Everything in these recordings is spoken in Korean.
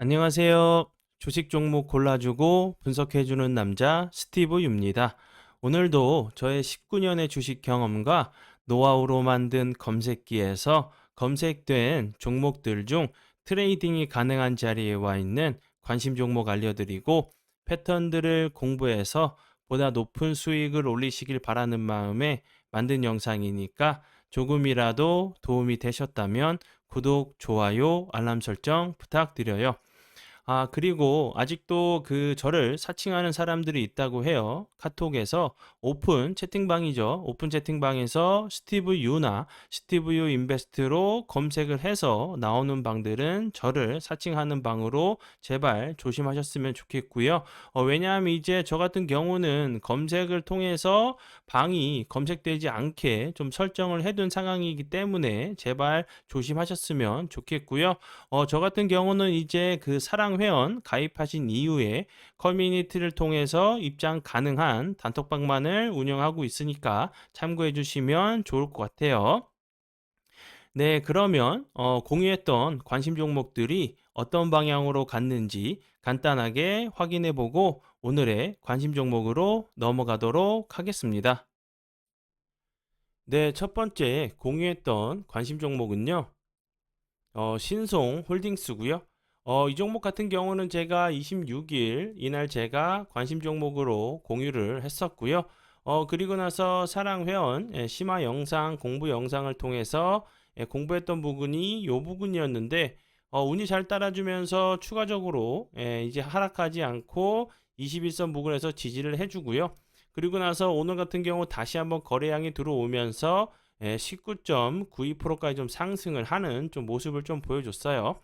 안녕하세요. 주식 종목 골라주고 분석해주는 남자 스티브 유입니다. 오늘도 저의 19년의 주식 경험과 노하우로 만든 검색기에서 검색된 종목들 중 트레이딩이 가능한 자리에 와 있는 관심 종목 알려드리고 패턴들을 공부해서 보다 높은 수익을 올리시길 바라는 마음에 만든 영상이니까 조금이라도 도움이 되셨다면 구독, 좋아요, 알람 설정 부탁드려요. 그리고 아직도 저를 사칭하는 사람들이 있다고 해요. 카톡에서 오픈 채팅방이죠. 오픈 채팅방에서 스티브 유나 스티브 유 인베스트로 검색을 해서 나오는 방들은 저를 사칭하는 방으로 제발 조심하셨으면 좋겠고요. 왜냐하면 이제 저 같은 경우는 검색을 통해서 방이 검색되지 않게 좀 설정을 해둔 상황이기 때문에 제발 조심하셨으면 좋겠고요. 저 같은 경우는 이제 사랑 회원 가입하신 이후에 커뮤니티를 통해서 입장 가능한 단톡방만을 운영하고 있으니까 참고해 주시면 좋을 것 같아요. 네, 그러면 공유했던 관심 종목들이 어떤 방향으로 갔는지 간단하게 확인해 보고 오늘의 관심 종목으로 넘어가도록 하겠습니다. 네, 첫 번째 공유했던 관심 종목은요. 신송 홀딩스고요. 이 종목 같은 경우는 제가 26일 이날 제가 관심 종목으로 공유를 했었고요. 그리고 나서 사랑 회원 심화 영상 공부 영상을 통해서 공부했던 부분이 요 부분이었는데 운이 잘 따라주면서 추가적으로 이제 하락하지 않고 21선 부근에서 지지를 해주고요. 그리고 나서 오늘 같은 경우 다시 한번 거래량이 들어오면서 19.92%까지 좀 상승을 하는 좀 모습을 좀 보여줬어요.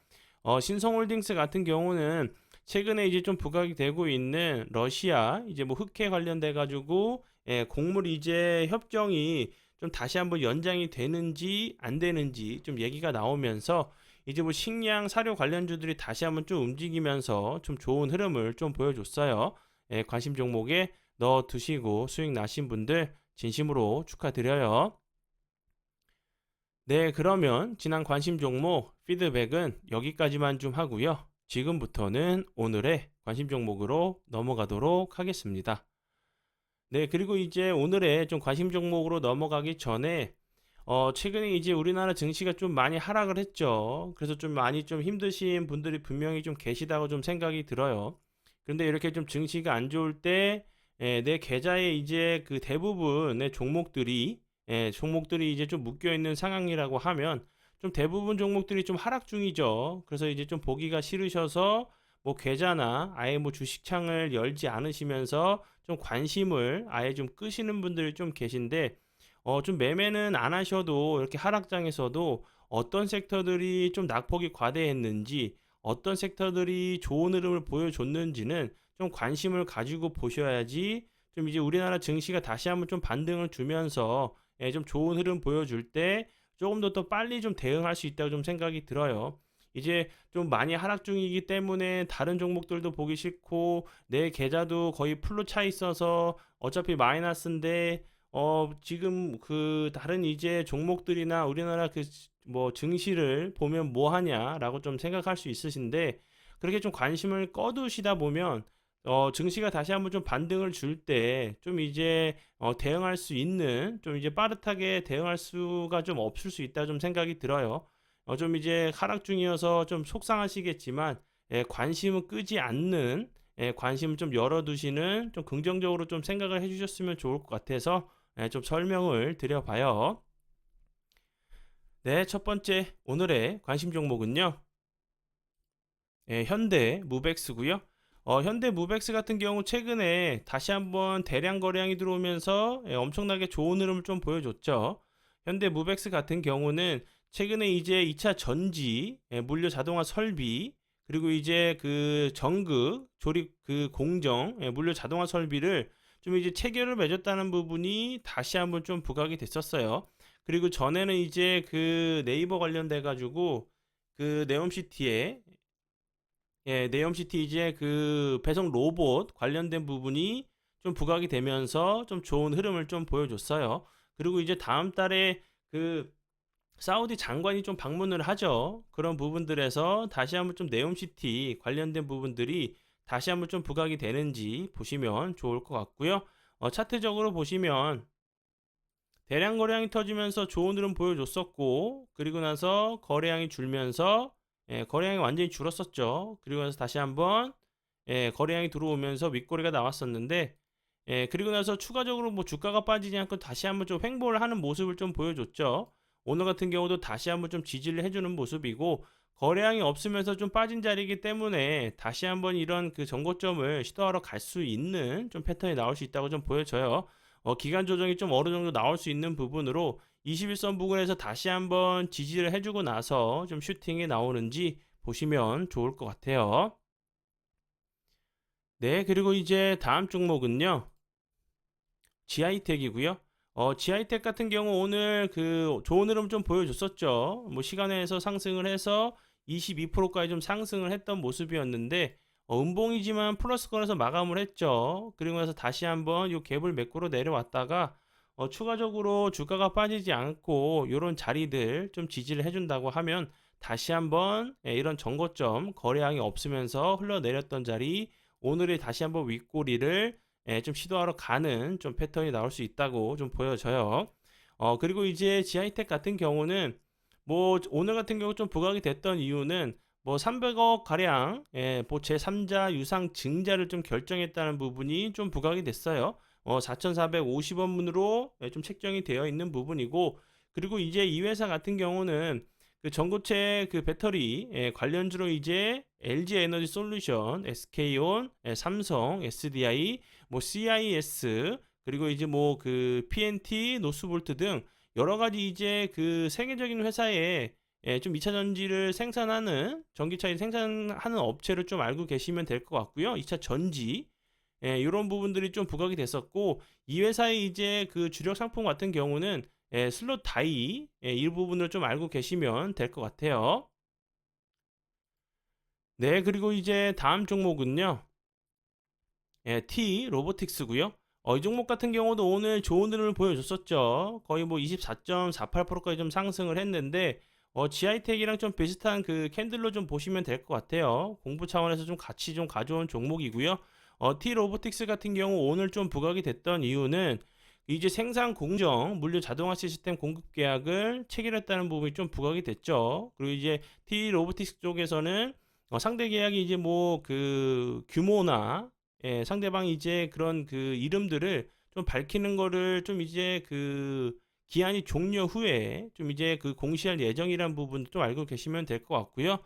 신성홀딩스 같은 경우는 최근에 이제 좀 부각이 되고 있는 러시아 이제 뭐 흑해 관련돼 가지고 곡물 이제 협정이 좀 다시 한번 연장이 되는지 안 되는지 좀 얘기가 나오면서 이제 뭐 식량 사료 관련주들이 다시 한번 좀 움직이면서 좀 좋은 흐름을 좀 보여줬어요. 관심 종목에 넣어 두시고 수익 나신 분들 진심으로 축하드려요. 네, 그러면 지난 관심 종목 피드백은 여기까지만 좀 하고요. 지금부터는 오늘의 관심 종목으로 넘어가도록 하겠습니다. 네, 그리고 이제 오늘의 좀 관심 종목으로 넘어가기 전에 최근에 이제 우리나라 증시가 좀 많이 하락을 했죠. 그래서 좀 많이 좀 힘드신 분들이 분명히 좀 계시다고 좀 생각이 들어요. 그런데 이렇게 좀 증시가 안 좋을 때 내 계좌에 이제 그 대부분의 종목들이 이제 좀 묶여 있는 상황이라고 하면 좀 대부분 종목들이 좀 하락 중이죠. 그래서 이제 좀 보기가 싫으셔서 뭐 계좌나 아예 뭐 주식창을 열지 않으시면서 좀 관심을 아예 좀 끄시는 분들이 좀 계신데 좀 매매는 안 하셔도 이렇게 하락장에서도 어떤 섹터들이 좀 낙폭이 과대했는지 어떤 섹터들이 좋은 흐름을 보여줬는지는 좀 관심을 가지고 보셔야지 좀 이제 우리나라 증시가 다시 한번 좀 반등을 주면서 좀 좋은 흐름 보여줄 때 조금 더 빨리 좀 대응할 수 있다고 좀 생각이 들어요. 이제 좀 많이 하락 중이기 때문에 다른 종목들도 보기 싫고 내 계좌도 거의 풀로 차 있어서 어차피 마이너스인데 지금 다른 이제 종목들이나 우리나라 뭐 증시를 보면 뭐 하냐라고 좀 생각할 수 있으신데 그렇게 좀 관심을 꺼두시다 보면 증시가 다시 한번 좀 반등을 줄 때 좀 이제 대응할 수 있는 좀 이제 빠듯하게 대응할 수가 좀 없을 수 있다 좀 생각이 들어요. 좀 이제 하락 중이어서 좀 속상하시겠지만 관심은 끄지 않는 관심을 좀 열어두시는 좀 긍정적으로 좀 생각을 해주셨으면 좋을 것 같아서 좀 설명을 드려봐요. 네, 첫 번째 오늘의 관심 종목은요. 현대 무벡스고요. 현대 무벡스 같은 경우 최근에 다시 한번 대량 거래량이 들어오면서 엄청나게 좋은 흐름을 좀 보여줬죠. 현대 무벡스 같은 경우는 최근에 이제 2차 전지, 물류 자동화 설비, 그리고 이제 그 전극, 조립 공정, 물류 자동화 설비를 좀 이제 체결을 맺었다는 부분이 다시 한번 좀 부각이 됐었어요. 그리고 전에는 이제 네이버 관련돼 가지고 네옴시티에 네옴시티 이제 배송 로봇 관련된 부분이 좀 부각이 되면서 좀 좋은 흐름을 좀 보여줬어요. 그리고 이제 다음 달에 그 사우디 장관이 좀 방문을 하죠. 그런 부분들에서 다시 한번 좀 네옴시티 관련된 부분들이 다시 한번 좀 부각이 되는지 보시면 좋을 것 같고요. 차트적으로 보시면 대량 거래량이 터지면서 좋은 흐름 보여줬었고, 그리고 나서 거래량이 줄면서 거래량이 완전히 줄었었죠. 그리고 나서 다시 한번 거래량이 들어오면서 윗꼬리가 나왔었는데, 그리고 나서 추가적으로 뭐 주가가 빠지지 않고 다시 한번 좀 횡보를 하는 모습을 좀 보여줬죠. 오늘 같은 경우도 다시 한번 좀 지지를 해주는 모습이고, 거래량이 없으면서 좀 빠진 자리이기 때문에 다시 한번 이런 그 정고점을 시도하러 갈 수 있는 좀 패턴이 나올 수 있다고 좀 보여져요. 기간 조정이 좀 어느 정도 나올 수 있는 부분으로 21선 부근에서 다시 한번 지지를 해주고 나서 좀 슈팅이 나오는지 보시면 좋을 것 같아요. 네, 그리고 이제 다음 종목은요. 지하이텍이고요. 지하이텍 같은 경우 오늘 그 좋은 흐름 좀 보여줬었죠. 뭐 시간에서 상승을 해서 22%까지 좀 상승을 했던 모습이었는데 음봉이지만 플러스권에서 마감을 했죠. 그리고 나서 다시 한번 이 갭을 매꾸로 내려왔다가 추가적으로 주가가 빠지지 않고 이런 자리들 좀 지지를 해준다고 하면 다시 한번 이런 정고점 거래량이 없으면서 흘러내렸던 자리 오늘이 다시 한번 윗꼬리를 좀 시도하러 가는 좀 패턴이 나올 수 있다고 좀 보여져요. 그리고 이제 지하이텍 같은 경우는 뭐 오늘 같은 경우 좀 부각이 됐던 이유는 뭐 300억 가량 뭐 제3자 유상 증자를 좀 결정했다는 부분이 좀 부각이 됐어요. 4,450원문으로 좀 책정이 되어 있는 부분이고, 그리고 이제 이 회사 같은 경우는 그 전고체 그 배터리 관련주로 이제 LG 에너지 솔루션, SK온, 삼성, SDI, 뭐 CIS, 그리고 이제 뭐 그 PNT, 노스볼트 등 여러 가지 이제 그 세계적인 회사에 좀 2차 전지를 생산하는 전기차를 생산하는 업체를 좀 알고 계시면 될 것 같고요. 2차 전지 이런 부분들이 좀 부각이 됐었고, 이 회사의 이제 그 주력 상품 같은 경우는 슬롯 다이 이 부분을 좀 알고 계시면 될 것 같아요. 네, 그리고 이제 다음 종목은요. T 로보틱스고요. 이 종목 같은 경우도 오늘 좋은 흐름을 보여줬었죠. 거의 뭐 24.48%까지 좀 상승을 했는데 GI텍이랑 좀 비슷한 그 캔들로 좀 보시면 될 것 같아요. 공부 차원에서 좀 같이 좀 가져온 종목이고요. T 로보틱스 같은 경우 오늘 좀 부각이 됐던 이유는 이제 생산 공정 물류 자동화 시스템 공급 계약을 체결했다는 부분이 좀 부각이 됐죠. 그리고 이제 T 로보틱스 쪽에서는 상대 계약이 이제 뭐 그 규모나 상대방이 이제 그런 그 이름들을 좀 밝히는 거를 좀 이제 그 기한이 종료 후에 좀 이제 그 공시할 예정이란 부분도 좀 알고 계시면 될 것 같고요.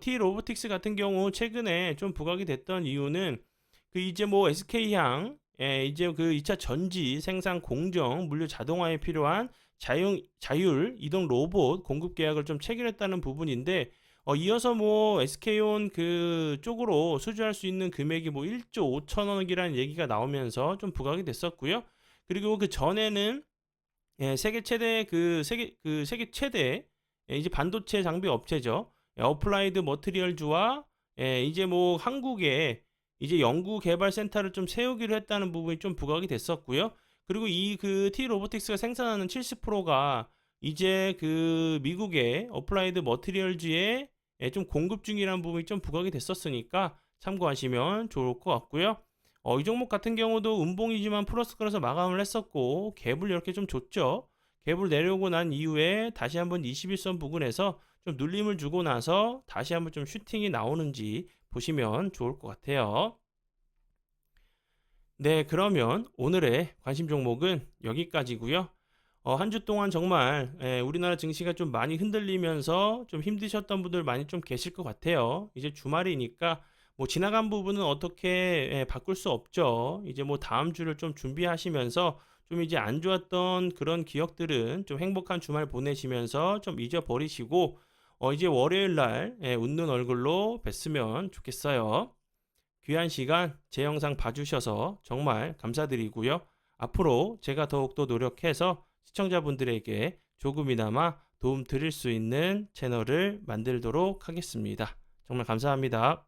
T 로보틱스 같은 경우 최근에 좀 부각이 됐던 이유는 그 이제 뭐 SK향 이제 그 2차 전지 생산 공정 물류 자동화에 필요한 자율 이동 로봇 공급 계약을 좀 체결했다는 부분인데 이어서 뭐 SK온 그 쪽으로 수주할 수 있는 금액이 뭐 1조 5천억이라는 얘기가 나오면서 좀 부각이 됐었고요. 그리고 그 전에는 세계 최대 이제 반도체 장비 업체죠. 어플라이드 머티리얼즈와 이제 뭐 한국에 이제 연구 개발 센터를 좀 세우기로 했다는 부분이 좀 부각이 됐었고요. 그리고 이 그 T 로보틱스가 생산하는 70%가 이제 그 미국의 어플라이드 머티리얼즈에 좀 공급 중이라는 부분이 좀 부각이 됐었으니까 참고하시면 좋을 것 같고요. 이 종목 같은 경우도 음봉이지만 플러스권에서 마감을 했었고 갭을 이렇게 좀 줬죠. 갭을 내려오고 난 이후에 다시 한번 21선 부근에서 좀 눌림을 주고 나서 다시 한번 좀 슈팅이 나오는지 보시면 좋을 것 같아요. 네, 그러면 오늘의 관심 종목은 여기까지고요. 한 주 동안 정말 우리나라 증시가 좀 많이 흔들리면서 좀 힘드셨던 분들 많이 좀 계실 것 같아요. 이제 주말이니까 뭐 지나간 부분은 어떻게 바꿀 수 없죠. 이제 뭐 다음 주를 좀 준비하시면서 좀 이제 안 좋았던 그런 기억들은 좀 행복한 주말 보내시면서 좀 잊어버리시고 이제 월요일 날 웃는 얼굴로 뵀으면 좋겠어요. 귀한 시간 제 영상 봐주셔서 정말 감사드리고요. 앞으로 제가 더욱더 노력해서 시청자분들에게 조금이나마 도움 드릴 수 있는 채널을 만들도록 하겠습니다. 정말 감사합니다.